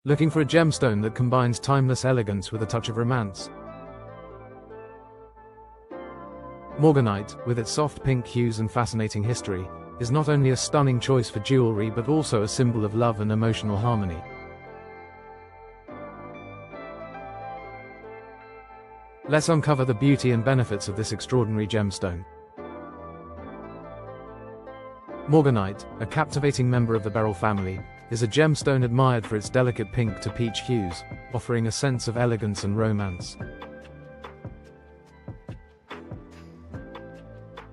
Looking for a gemstone that combines timeless elegance with a touch of romance? Morganite, with its soft pink hues and fascinating history, is not only a stunning choice for jewelry but also a symbol of love and emotional harmony. Let's uncover the beauty and benefits of this extraordinary gemstone. Morganite, a captivating member of the beryl family, is a gemstone admired for its delicate pink to peach hues, offering a sense of elegance and romance.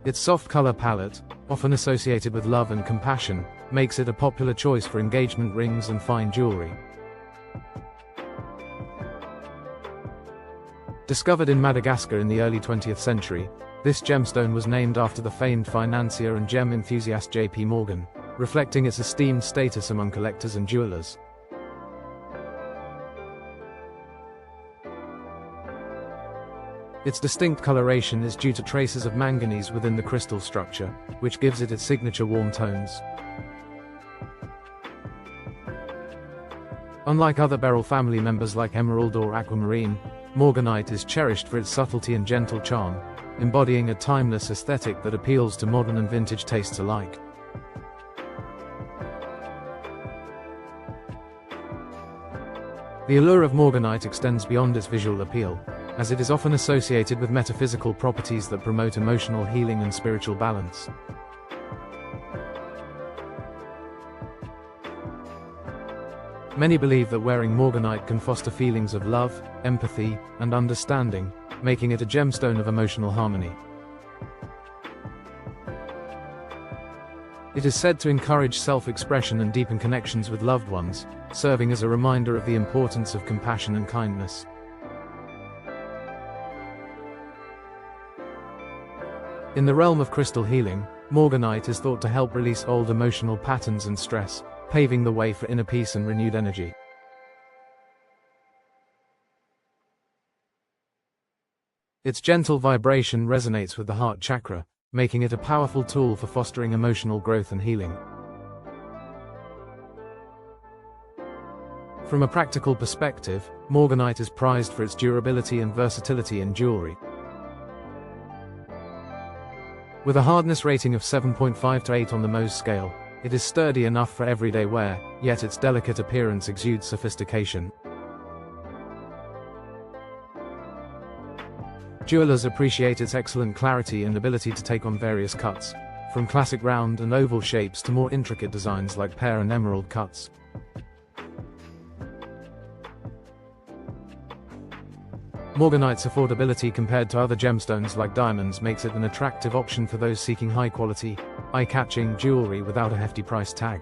Its soft color palette, often associated with love and compassion, makes it a popular choice for engagement rings and fine jewelry. Discovered in Madagascar in the early 20th century, this gemstone was named after the famed financier and gem enthusiast J.P. Morgan, reflecting its esteemed status among collectors and jewelers. Its distinct coloration is due to traces of manganese within the crystal structure, which gives it its signature warm tones. Unlike other beryl family members like emerald or aquamarine, Morganite is cherished for its subtlety and gentle charm, embodying a timeless aesthetic that appeals to modern and vintage tastes alike. The allure of Morganite extends beyond its visual appeal, as it is often associated with metaphysical properties that promote emotional healing and spiritual balance. Many believe that wearing Morganite can foster feelings of love, empathy, and understanding, making it a gemstone of emotional harmony. It is said to encourage self-expression and deepen connections with loved ones, serving as a reminder of the importance of compassion and kindness. In the realm of crystal healing, Morganite is thought to help release old emotional patterns and stress, paving the way for inner peace and renewed energy. Its gentle vibration resonates with the heart chakra, making it a powerful tool for fostering emotional growth and healing. From a practical perspective, Morganite is prized for its durability and versatility in jewelry. With a hardness rating of 7.5 to 8 on the Mohs scale, it is sturdy enough for everyday wear, yet its delicate appearance exudes sophistication. Jewelers appreciate its excellent clarity and ability to take on various cuts, from classic round and oval shapes to more intricate designs like pear and emerald cuts. Morganite's affordability compared to other gemstones like diamonds makes it an attractive option for those seeking high-quality, eye-catching jewelry without a hefty price tag.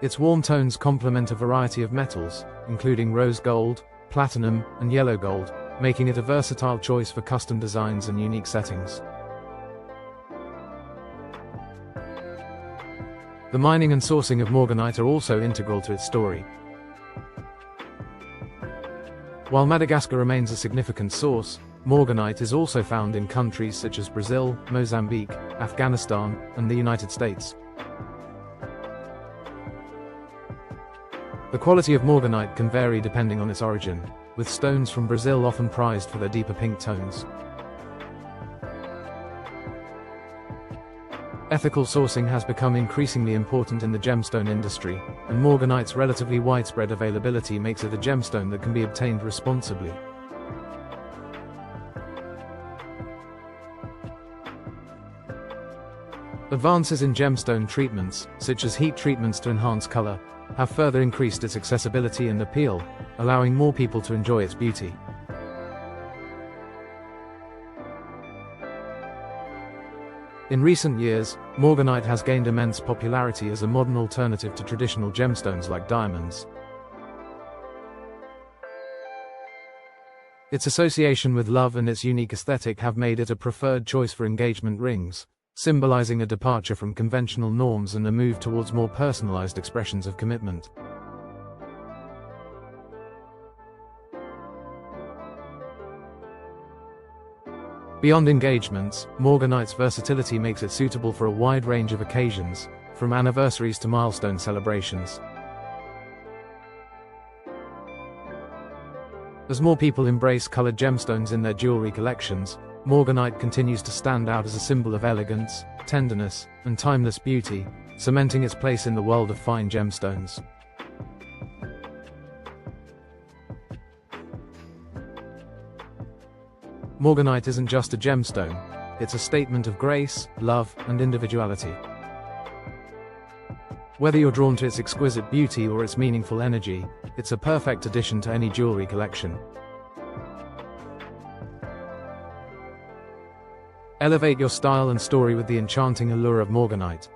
Its warm tones complement a variety of metals, including rose gold, platinum, and yellow gold, making it a versatile choice for custom designs and unique settings. The mining and sourcing of Morganite are also integral to its story. While Madagascar remains a significant source, Morganite is also found in countries such as Brazil, Mozambique, Afghanistan, and the United States. The quality of Morganite can vary depending on its origin, with stones from Brazil often prized for their deeper pink tones. Ethical sourcing has become increasingly important in the gemstone industry, and Morganite's relatively widespread availability makes it a gemstone that can be obtained responsibly. Advances in gemstone treatments, such as heat treatments to enhance color, have further increased its accessibility and appeal, allowing more people to enjoy its beauty. In recent years, Morganite has gained immense popularity as a modern alternative to traditional gemstones like diamonds. Its association with love and its unique aesthetic have made it a preferred choice for engagement rings, symbolizing a departure from conventional norms and a move towards more personalized expressions of commitment. Beyond engagements, Morganite's versatility makes it suitable for a wide range of occasions, from anniversaries to milestone celebrations. As more people embrace colored gemstones in their jewelry collections, Morganite continues to stand out as a symbol of elegance, tenderness, and timeless beauty, cementing its place in the world of fine gemstones. Morganite isn't just a gemstone, it's a statement of grace, love, and individuality. Whether you're drawn to its exquisite beauty or its meaningful energy, it's a perfect addition to any jewelry collection. Elevate your style and story with the enchanting allure of Morganite.